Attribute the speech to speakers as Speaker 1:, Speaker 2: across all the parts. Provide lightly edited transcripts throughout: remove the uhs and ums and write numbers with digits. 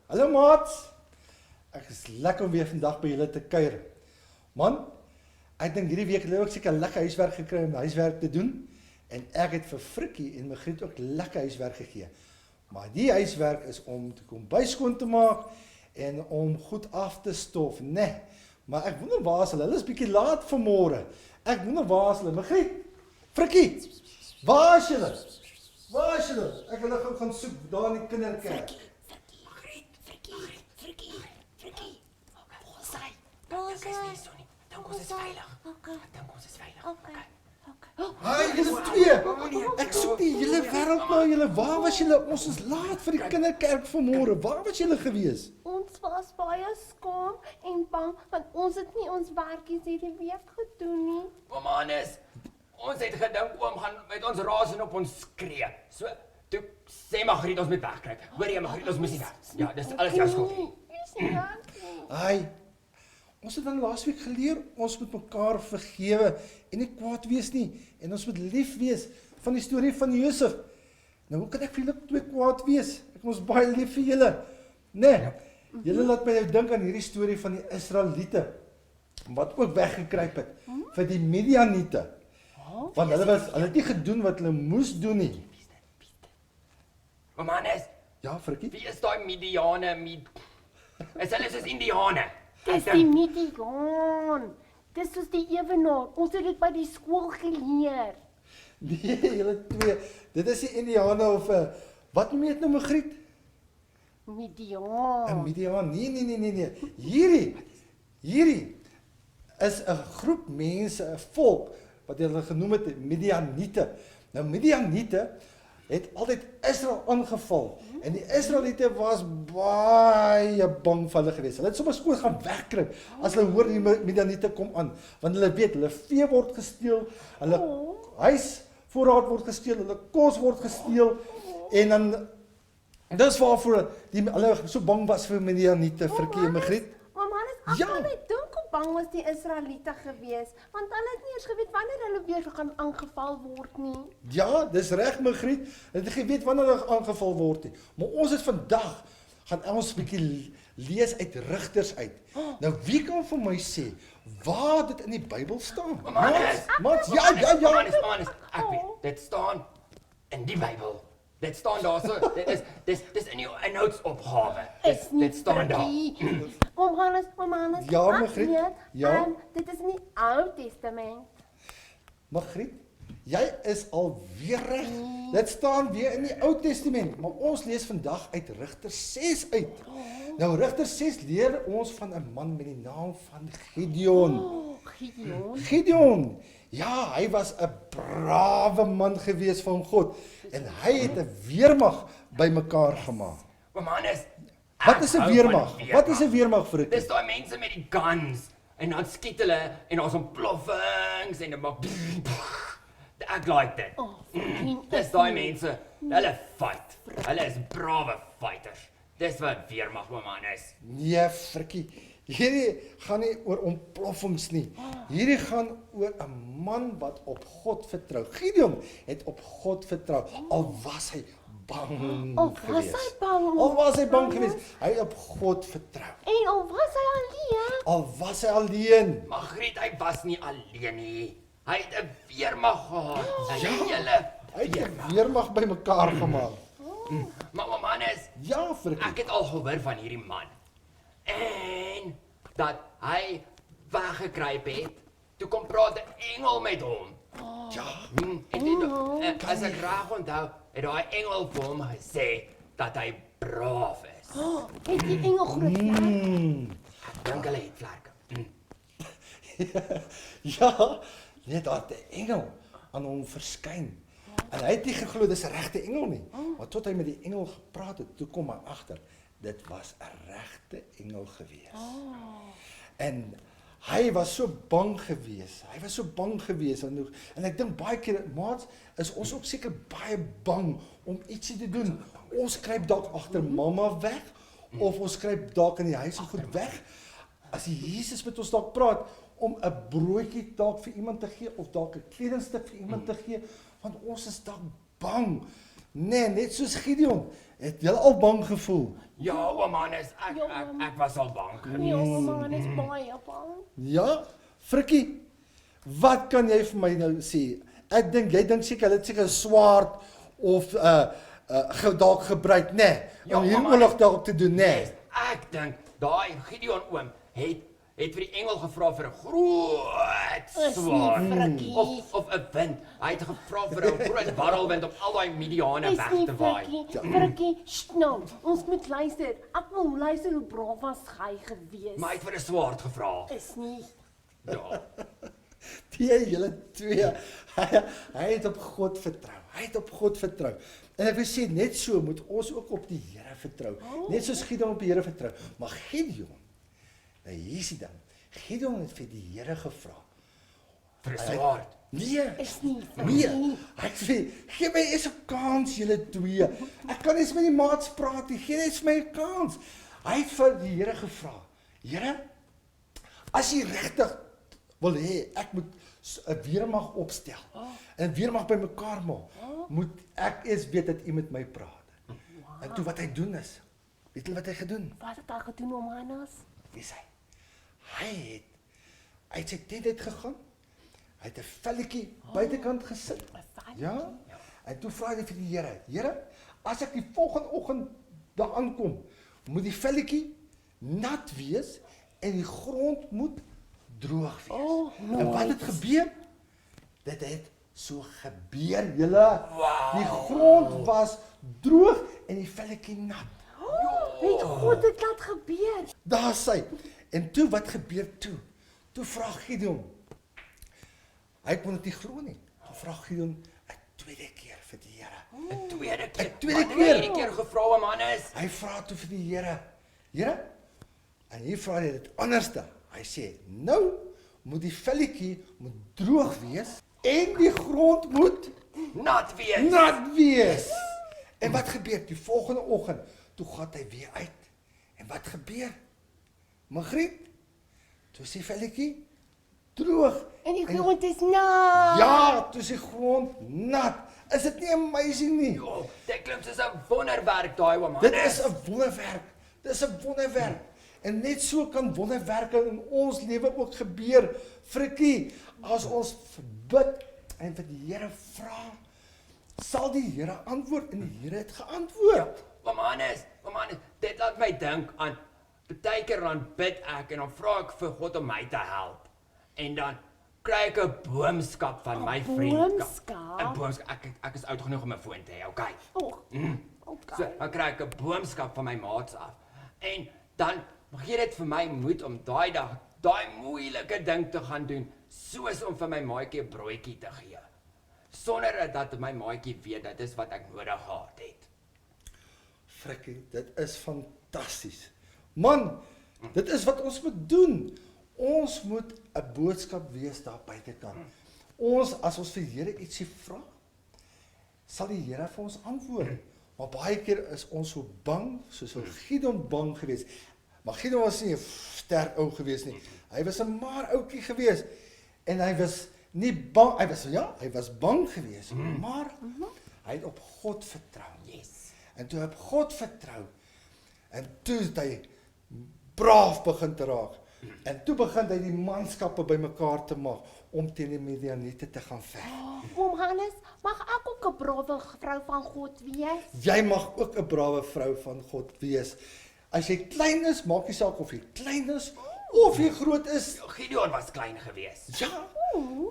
Speaker 1: Hallo maats, ek is lekker om weer vandag by julle te kuier. Man, ek dink hierdie week het ek seker lekker huiswerk gekry om huiswerk te doen, en ek het vir Frikkie en Margriet ook lekker huiswerk gegee. Maar die huiswerk is om te kombuis skoon te maak, en om goed af te stof, nee. Maar ek wonder waar is hulle is bietjie laat vanmôre. Ek wonder waar is hulle, Margriet, Frikkie, waar is julle? Waar is julle? Ek wil nou gaan soek daar in die kinderkerk.
Speaker 2: Frikkie. Waar is hy? Dink ons is veilig. Dink ons is veilig. Okay.
Speaker 1: Haai, julle twee. Ek soek die hele wêreld na julle. Waar was julle? Ons is laat vir die kinderkerk vanmôre. Waar was julle gewees?
Speaker 3: Ons was baie skaam en bang, want ons het nie ons werkies hierdie week gedoen nie.
Speaker 2: Omanes, ons het gedink oom gaan met ons raas en op ons skree. So, toe sê Margriet ons moet wegkruip. Hoor jy Margriet, ons moet nie weg. Ja, dis alles jou skuld.
Speaker 1: Haai. Ons het dan laasweek geleer, ons moet mekaar vergewe en nie kwaad wees nie. En ons moet lief wees van die storie van Josef. Nou, hoe kan ek vir julle twee kwaad wees? Ek is baie lief vir julle. Nee, julle laat my nou dink aan hierdie storie van die Israeliete, wat ook weggekruip het vir die Midianiete. Want hulle het nie gedoen wat hulle moes doen nie.
Speaker 2: Omanes,
Speaker 1: Ja, Frikkie?
Speaker 2: wie is daai Midiane? Is hulle soos Indiane?
Speaker 3: Dis die Midian. Dis soos die ewenaar. Ons het dit by die skool geleer.
Speaker 1: Nee, julle twee. Dit is die Indiane of wat noem jy dit nou, Margriet?
Speaker 3: Midian.
Speaker 1: Midian. Nee. Hierdie is 'n groep mense, 'n volk wat hulle genoem het Midianiete. Nou Midianiete het altyd Israel aangeval en die Israeliete was baie bang vir hulle gewees. Hulle het sommer skoon gaan wegkruip as hulle hoor die Midianiete kom aan, want hulle weet hulle vee word gesteel, hulle huisvoorraad word gesteel, hulle kos word gesteel en dan dis waarvoor hulle so bang was vir Midianiete, Frikkie en Margriet.
Speaker 3: Ek
Speaker 1: Ja.
Speaker 3: kan net dink hoe bang was die Israeliete gewees, want hulle het nie eens geweet wanneer hulle weer gaan aangeval word nie.
Speaker 1: Ja, dis reg, Margriet. Hulle het geweet wanneer hulle aangeval word nie. Maar ons het vandag gaan ons 'n bietjie lees uit Rigters uit. Nou wie kan vir my sê waar dit in die Bybel staan?
Speaker 2: Omanes,
Speaker 1: Mats, ja.
Speaker 2: Omanes, ek weet, dit staan in die Bybel. Dit staan daar so, dis in jou inhoudsopgawe. Dit staan daar.
Speaker 3: Oom Hannes,
Speaker 1: Ja,
Speaker 3: ek
Speaker 1: Margriet,
Speaker 3: weet,
Speaker 1: ja.
Speaker 3: dit is nie Ou Testament.
Speaker 1: Margriet, jy is al weer reg. Dit staan weer in die Ou Testament, maar ons lees vandag uit Rigters 6 uit. Nou Rigters 6 leer ons van 'n man met die naam van Gideon. Gideon. Ja, hy was 'n brawe man gewees van God en hy het 'n weermag bymekaar gemaak.
Speaker 2: Omanes,
Speaker 1: Wat is 'n weermag? Wat is 'n weermag vir 'n
Speaker 2: Dis
Speaker 1: kind?
Speaker 2: daai mense met die guns en dan skiet hulle en ons ontploffings en dan maak ek like dit. Dis daai mense, hulle fight. Hulle is brawe fighters. Dis wat weermag Omanes.
Speaker 1: Nee, Frikkie. Hierdie gaan nie oor ontploffings nie. Hierdie gaan oor 'n man wat op God vertrou. Gideon het op God vertrou, al was hy bang geweest. Al was hy bang geweest, hy het op God vertrou.
Speaker 3: En al was hy alleen,
Speaker 1: Al was hy alleen.
Speaker 2: Margriet, hy was nie alleen nie. Hy het 'n weermag gehad.
Speaker 1: Ja. Hy het 'n
Speaker 2: Weermag.
Speaker 1: weermag bymekaar gemaak.
Speaker 2: Maar Omanes,
Speaker 1: Ja, Frikkie.
Speaker 2: ek het al gehoor van hierdie man. En dat hy weggekruip het. Toe kom praat 'n engel met hom.
Speaker 1: Ja.
Speaker 2: En dit, as ek reg onthou, het daai engel vir hom gesê dat hy braaf is.
Speaker 3: het die engel groot vlerke.
Speaker 2: Ek dink hulle het vlerke.
Speaker 1: Ja, net daar het 'n engel aan hom verskyn. En hy het nie geglo dis 'n regte engel nie. Maar tot hy met die engel gepraat het, toe kom hy agter dit was 'n regte engel gewees. En hy was so bang gewees. Hy was so bang gewees en ek dink baie keer maats is ons ook seker baie bang om ietsie te doen. Ons kruip dalk agter mamma weg of ons kruip dalk in die huis en goed weg. As die Jesus met ons dalk praat om 'n broodjie dalk vir iemand te gee of dalk 'n kledingstuk vir iemand te gee, want ons is dalk bang. Nee, net soos Gideon. Het jy al bang gevoel?
Speaker 2: Ja, oom Hannes,
Speaker 3: Ja,
Speaker 2: ek was al bang
Speaker 3: Nee,
Speaker 2: geweest.
Speaker 3: ouma is baie bang.
Speaker 1: Ja, Frikkie, wat kan jy vir my nou sê? Ek dink jy dink seker hulle het seker 'n swaard of dalk gebruik, nê?
Speaker 2: Ja,
Speaker 1: Om hier
Speaker 2: maar-
Speaker 1: oorlog dalk te doen, nê?
Speaker 2: Yes, ek dink daai Gideon oom het vir die engel gevra vir 'n groot
Speaker 3: Is nie
Speaker 2: swaard.
Speaker 3: Frikkie.
Speaker 2: Of 'n wind. Hy het gevra vir 'n groot warrelwind om al daai Midiane
Speaker 3: Is
Speaker 2: weg
Speaker 3: nie
Speaker 2: te waai.
Speaker 3: Frikkie, nou, ons moet luister. Ek wil luister hoe braaf was hy gewees.
Speaker 2: Maar hy het vir 'n swaard gevra.
Speaker 3: Is nie.
Speaker 2: Ja.
Speaker 1: Die julle twee, hy het op God vertrou. Hy het op God vertrou. En ek wil sê net so moet ons ook op die Here vertrou. Net soos Gideon op die Here vertrou. Maar Gideon, nou hier is die ding. Gideon het vir die Here gevra.
Speaker 2: Vir 'n swaard.
Speaker 1: Nee,
Speaker 3: Is nie
Speaker 1: nee.
Speaker 3: Frikkie.
Speaker 1: Hy sê, gee my eens 'n kans julle twee. Ek kan eens met die maats praat, gee net vir my 'n kans. Hy het vir die Here gevra. Here, as jy regtig wil hê ek moet 'n weermag opstel en 'n weermag bymekaar maak, moet ek eers weet dat u met my praat. En toe wat hy doen is, weet julle wat hy gedoen?
Speaker 3: Wat het hy gedoen om Hannes?
Speaker 1: Wie sê? Hy het uit sy tent uit gegaan. Hy het 'n velletjie buitekant gesit. Ja? En toe vra hy vir die Here: Here, as ek die volgende oggend daar aankom, moet die velletjie nat wees en die grond moet droog wees.
Speaker 3: Oh,
Speaker 1: en wat het gebeur? Dit het so gebeur, julle. Die grond was droog en die velletjie nat.
Speaker 3: Weet God het laat gebeur.
Speaker 1: Daar sy. En toe wat gebeur toe? Toe vra Gideon. Hy kon dit nie glo nie. Toe vra Gideon 'n tweede keer vir die Here.
Speaker 2: 'n Tweede keer.
Speaker 1: 'n tweede
Speaker 2: Wat
Speaker 1: keer.
Speaker 2: het jy die keer gevra oom Hannes?
Speaker 1: Hy vra toe vir die Here. Here? En hier vra hy dit anderste. Hy sê: "Nou moet die velletjie moet droog wees en die grond moet
Speaker 2: Nat wees.
Speaker 1: nat wees." En wat gebeur die volgende oggend? Toe gaan hy weer uit. En wat gebeur? Magriet, toe is die velletjie droog.
Speaker 3: En die grond is nat.
Speaker 1: Ja, toe is die grond nat. Is dit nie amazing nie?
Speaker 2: Jo, dit klink soos 'n wonderwerk daai oom
Speaker 1: Dit
Speaker 2: Hannes.
Speaker 1: is 'n wonderwerk. Dit is 'n wonderwerk. En net so kan wonderwerke in ons lewe ook gebeur. Frikkie, as ons bid en vir die Here vra, sal die Here antwoord en die Here het geantwoord.
Speaker 2: Oom Hannes, dit laat my dink aan baie keer dan bid ek en dan vra ek vir God om my te help. En dan kry ek 'n boomskap van my vriend.
Speaker 3: boomskap?
Speaker 2: 'n Boomskap. Ek is oud genoeg om 'n foon te hê, okay.
Speaker 3: Oh,
Speaker 2: So,
Speaker 3: okay.
Speaker 2: dan kry ek 'n boomskap van my maats af. En dan gee dit vir my moed om daai dag daai moeilike ding te gaan doen, soos om vir my maatjie 'n broodjie te gee. Sonder dat my maatjie weet dat dis wat ek nodig gehad het.
Speaker 1: Frikkie, dit is fantasties. Man, dit is wat ons moet doen. Ons moet 'n boodskap wees daar buitekant. As ons vir die Here ietsie vra, sal die Here vir ons antwoord. Maar baie keer is ons so bang, soos Gideon bang geweest. Maar Gideon was nie 'n sterk ou geweest nie. Hy was 'n maar ouetjie geweest en hy was nie bang, hy was bang geweest, maar hy het op God vertrou.
Speaker 2: Yes.
Speaker 1: En toe op God vertrou. En toe het hy braaf begin te raak. En toe begin hy die manskappe bymekaar te maak om teen die Midianiete te gaan veg.
Speaker 3: Oom Hannes, mag ek ook 'n brawe vrou van God wees?
Speaker 1: Jy mag ook 'n brawe vrou van God wees. As jy klein is, maak nie saak of jy klein is of jy groot is.
Speaker 2: Gideon was klein geweest.
Speaker 1: Ja.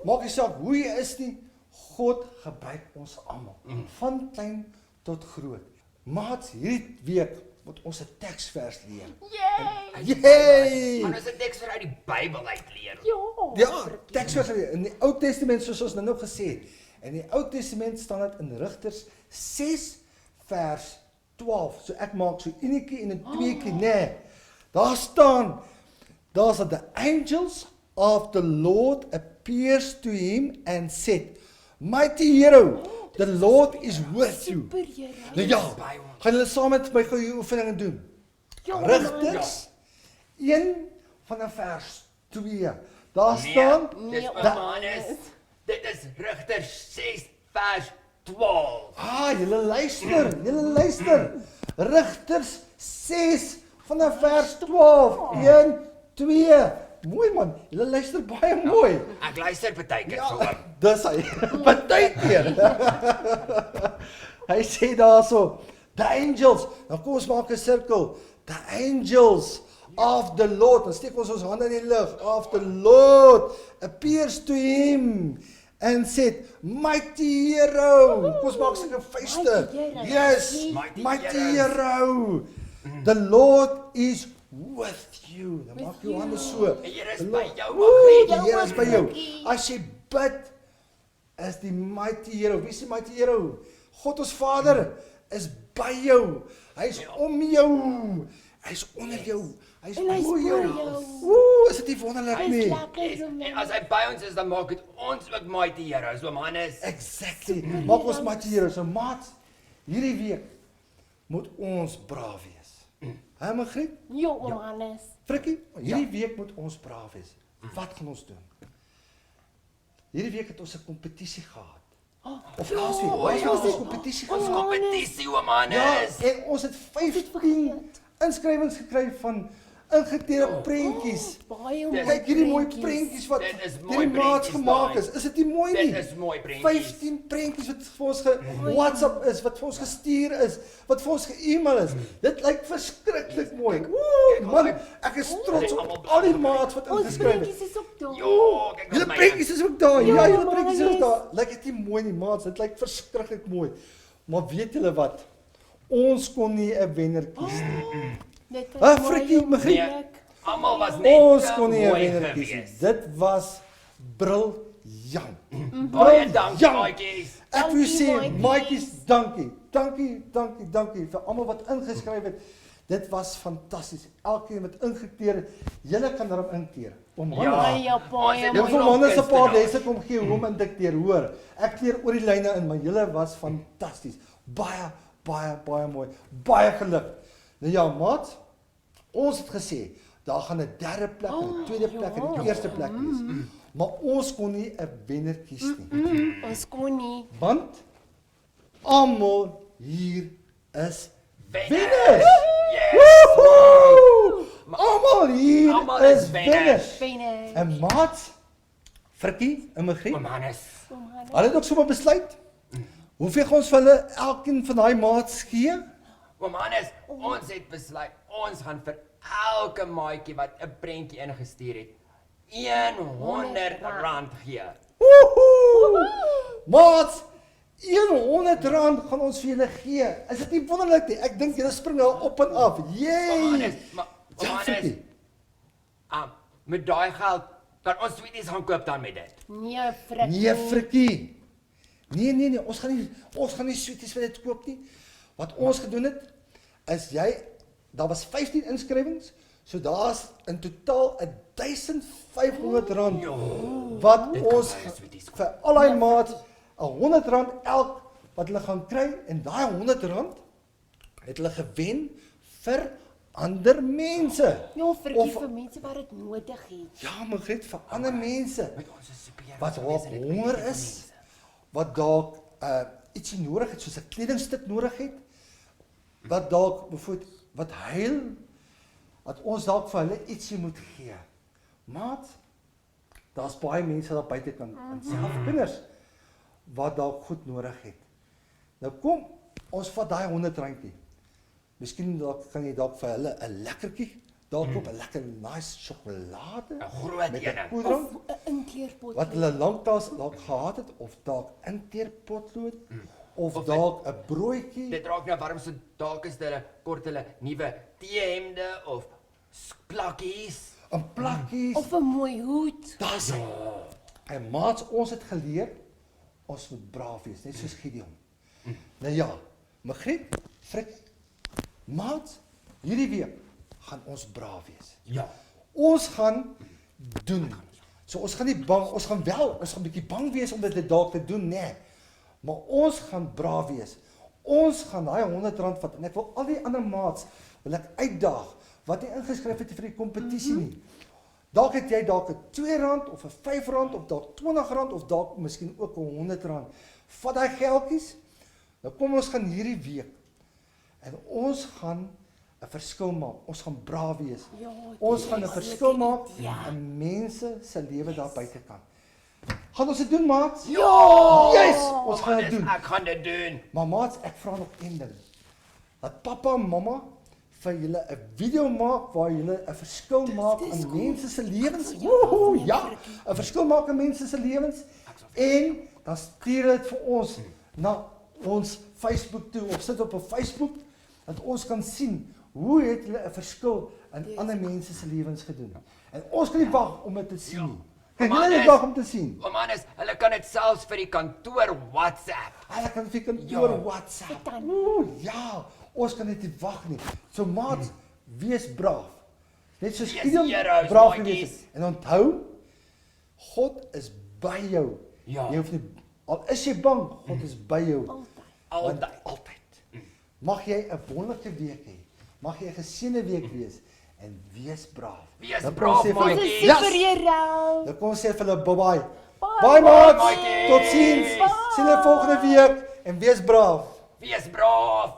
Speaker 1: Maak nie saak hoe jy is nie. God gebruik ons almal, van klein tot groot. Maats, hierdie week moet ons 'n teksvers leer.
Speaker 3: Yay!
Speaker 1: Yay!
Speaker 2: Maar ons het niks vir uit die Bybel uit leer.
Speaker 1: Ja, teksvers in die Ou Testament soos ons nou gesê het. In die Ou Testament staan dit in Rigters 6 vers 12. So ek maak so enetjie en 'n tweetjie, nê. Daar staan, daar's the angels of the Lord appears to him and said, "Mighty hero, the Lord is with you." Nou ja, gaan hulle saam met my gou hierdie oefeninge doen. Rigters 1 van vers 2. Daar staan
Speaker 2: Dis
Speaker 3: Nee,
Speaker 2: Oom Hannes. Dit is Rigters 6 vers 12.
Speaker 1: Julle luister. Rigters 6 vanaf vers 12. 1, 2. Mooi man, julle luister baie mooi.
Speaker 2: Ek luister partykeer so oom.
Speaker 1: Dis hy. Partykeer. Hy sê daarso, the angels. Nou kom ons maak 'n sirkel. The angels of the Lord. Dan steek ons hande in die lug. Of the Lord appears to him and said, mighty hero. Kom ons maak sulke vuiste. Yes, mighty hero. The Lord is with you. Dan maak jou hande so.
Speaker 2: Die Here is by jou,
Speaker 1: Woe,
Speaker 2: Magriet.
Speaker 1: die Here is by jou. As jy bid, is die mighty hero. Wie is die mighty hero? God ons Vader is by jou. Hy's om jou. Hy's onder jou. Hy's
Speaker 3: En hy's
Speaker 1: bo jou.
Speaker 3: voor jou.
Speaker 1: Woe, is dit nie wonderlik
Speaker 3: Hy's
Speaker 1: nie?
Speaker 3: lekker
Speaker 2: Yes,
Speaker 3: so
Speaker 2: en as hy by ons is, dan maak dit ons ook mighty heroes, oom Hannes.
Speaker 1: Exactly. Maak ons mighty hero. So maat, hierdie week moet ons braaf wees. Hè, Magriet?
Speaker 3: Jo, oom Hannes.
Speaker 1: Frikkie, hierdie week moet ons braaf wees. Wat gaan ons doen? Hierdie week het ons 'n kompetisie gehad. Of laasweek, was
Speaker 2: ja.
Speaker 1: ons 'n kompetisie
Speaker 2: Ons
Speaker 1: gehad?
Speaker 2: kompetisie, oom
Speaker 1: Ja,
Speaker 2: Hannes.
Speaker 1: en ons het 15 inskrywings gekry van ingeteerde prentjies.
Speaker 3: Baie
Speaker 2: Dis-
Speaker 1: Kyk hierdie mooi prentjies wat
Speaker 2: Dit is mooi
Speaker 1: hierdie maats
Speaker 2: prentjies
Speaker 1: gemaak
Speaker 2: daai.
Speaker 1: is. Is dit nie mooi nie?
Speaker 2: Dit is mooi prentjies.
Speaker 1: 15 prentjies wat vir ons WhatsApp is, wat vir ons gestuur is, wat vir ons ge-email is. Dit lyk verskriklik mooi. Woe, man, ek is trots op al die maats wat
Speaker 3: Ons
Speaker 1: ingeskryf het.
Speaker 3: prentjies is ook daar.
Speaker 2: Jo, kyk
Speaker 1: Julle
Speaker 2: my.
Speaker 1: prentjies is ook daar. Ja,
Speaker 3: Ja,
Speaker 1: julle
Speaker 3: maar
Speaker 1: prentjies is
Speaker 3: yes.
Speaker 1: daar. Lyk dit nie mooi nie, maats? Dit lyk verskriklik mooi. Maar weet julle wat? Ons kon nie 'n wenner kies nie.
Speaker 3: Dit is
Speaker 1: Ah,
Speaker 3: baie
Speaker 1: Frikkie, Magriet.
Speaker 3: moeilik.
Speaker 2: Almal was net
Speaker 1: Ons
Speaker 2: te
Speaker 1: kon nie 'n
Speaker 2: mooi
Speaker 1: wenner kies nie.
Speaker 2: gewees.
Speaker 1: Dit was briljant.
Speaker 2: Baie dankie,
Speaker 1: Briljant.
Speaker 2: maatjies.
Speaker 1: Ek wil
Speaker 3: Dankie,
Speaker 1: sê,
Speaker 3: maatjies.
Speaker 1: maatjies, dankie vir almal wat ingeskryf het. Dit was fantasties. Elkeen wat ingekeer het, julle kan daarop inkeer. Om
Speaker 2: Ja.
Speaker 3: Baie,
Speaker 2: Ons
Speaker 3: baie
Speaker 2: het
Speaker 1: Jy
Speaker 2: nog
Speaker 1: vir manne se paar
Speaker 2: kunstenaars.
Speaker 1: lesse kom gee hoe om in dikteer, hoor. Ek kleer oor die lyne in, maar julle was fantasties. Baie mooi. Baie geluk. Nou ja, maat, ons het gesê, daar gaan 'n derde plek, 'n tweede plek en 'n eerste plek wees. Maar ons kon nie 'n wenner kies nie.
Speaker 3: Ons kon nie.
Speaker 1: Want almal hier is
Speaker 2: Wenners.
Speaker 1: wenners.
Speaker 2: Yes.
Speaker 1: Woehoe! Almal hier
Speaker 2: Almal
Speaker 1: is
Speaker 2: is wenners.
Speaker 1: wenners.
Speaker 3: Wenne.
Speaker 1: En maat, Frikkie, en Magriet,
Speaker 2: Oom Hannes.
Speaker 3: Oom Hannes.
Speaker 1: hulle het ook sommer besluit. Hoeveel gaan ons vir hulle elkeen van daai maats gee?
Speaker 2: Oom Hannes, ons het besluit ons gaan vir elke maatjie wat 'n prentjie ingestuur het, R100 gee.
Speaker 1: Woehoe! Maats, R100 gaan ons vir julle gee. Is dit nie wonderlik nie? Ek dink julle spring nou op en af.
Speaker 2: Oom
Speaker 1: Jee!
Speaker 2: Hannes, maar oom
Speaker 1: Ja,
Speaker 2: Hannes,
Speaker 1: Frikkie.
Speaker 2: met daai geld kan ons sweeties gaan koop dan met dit.
Speaker 3: Nee, Frikkie.
Speaker 1: Nee, Frikkie. Nee, ons gaan nie sweeties vir dit koop nie. Wat ons gedoen het is daar was 15 inskrywings, so daar's in totaal R1500 wat
Speaker 2: Dit kan
Speaker 1: ons
Speaker 2: baie sweeties koop.
Speaker 1: vir al daai maats R100 elk wat hulle gaan kry en daai R100 het hulle gewen vir ander mense.
Speaker 3: Ja, Frikkie,
Speaker 1: Of-
Speaker 3: vir mense wat dit nodig het.
Speaker 1: Ja, Magriet, vir ander mense
Speaker 2: Met ons is superheroes.
Speaker 1: wat
Speaker 2: gewees
Speaker 1: dalk
Speaker 2: en dit
Speaker 1: honger
Speaker 2: weet
Speaker 1: is,
Speaker 2: mense.
Speaker 1: wat dalk ietsie nodig het soos 'n kledingstuk nodig het, wat dalk bijvoorbeeld wat huil, wat ons dalk vir hulle ietsie moet gee. Maat, daar's baie mense daar buitekant, en selfs kinders wat dalk goed nodig het. Nou kom, ons vat daai R100. Miskien dalk kan jy dalk vir hulle 'n lekkertjie dalk koop, 'n lekker nice sjokolade
Speaker 2: 'n groot
Speaker 1: met 'n
Speaker 2: ene.
Speaker 1: koeldrank
Speaker 3: Of 'n inkleerpot.
Speaker 1: wat hulle lanklaas dalk gehad het of dalk inteerpotlood of
Speaker 2: Of
Speaker 1: dalk 'n broodjie.
Speaker 2: Dit raak nou warm, so dalk is hulle kort hulle nuwe T-hemde of plakkies.
Speaker 1: En plakkies.
Speaker 3: Of 'n mooi hoed.
Speaker 1: Daar's hy. En maats, ons het geleer ons moet braaf wees, net soos Gideon. Nou ja, Magriet, Frik, maats, hierdie week gaan ons braaf wees.
Speaker 2: Ja.
Speaker 1: Ons gaan doen. So ons gaan nie bang, ons gaan 'n bietjie bang wees om dit dalk te doen, nee. Maar ons gaan braaf wees. Ons gaan daai R100 vat en ek wil al die ander maats wil ek uitdaag wat nie ingeskryf het vir die kompetisie nie. Dalk het jy dalk 'n R2 of 'n R5 of dalk R20 of dalk miskien ook 'n R100. Vat daai geldjies. Nou kom ons gaan hierdie week en ons gaan 'n verskil maak. Ons gaan braaf wees.
Speaker 3: Ja,
Speaker 1: Ons gaan 'n verskil maak
Speaker 3: Ja.
Speaker 1: in mense se lewe daar buitekant. Gaan ons dit doen, maats?
Speaker 3: Ja!
Speaker 1: Yes, ons gaan dit doen.
Speaker 2: Ek gaan dit doen.
Speaker 1: Maar maats, ek vra nog een ding. Dat pappa en mamma vir julle 'n video maak waar julle 'n verskil maak in mense se lewens. Woehoe, ja, 'n verskil maak in mense se lewens. En dan stuur dit vir ons na ons Facebook toe of sit op 'n Facebook dat ons kan sien hoe het hulle 'n verskil in ander mense se lewens gedoen. En ons kan nie wag om dit te sien nie. Kan julle nie wag om te sien?
Speaker 2: Oom Hannes, hulle kan dit selfs vir die kantoor WhatsApp.
Speaker 1: Hulle kan vir kantoor
Speaker 2: Ja.
Speaker 1: WhatsApp. Ooh, ja, ons kan net nie wag nie. So maats, wees braaf. Net soos
Speaker 2: Wees
Speaker 1: Gideon
Speaker 2: heroes,
Speaker 1: braaf
Speaker 2: maatjies.
Speaker 1: gewees het. En onthou, God is by jou.
Speaker 2: Ja.
Speaker 1: Jy hoef nie, al is jy bang, God is by jou. Want
Speaker 2: Altyd.
Speaker 1: altyd. Mag jy 'n wonderlike week hê. Mag jy 'n geseënde week wees en wees braaf.
Speaker 2: Wees
Speaker 1: Dan kom
Speaker 2: braaf,
Speaker 1: ons sê vir hulle-
Speaker 2: maatjies.
Speaker 3: Dis vir jou.
Speaker 1: Dan kom ons sê vir hulle bye-bye.
Speaker 3: Bye,
Speaker 1: Bye maats.
Speaker 2: maatjies.
Speaker 1: Totsiens. Sien julle volgende week en wees braaf.
Speaker 2: Wees braaf.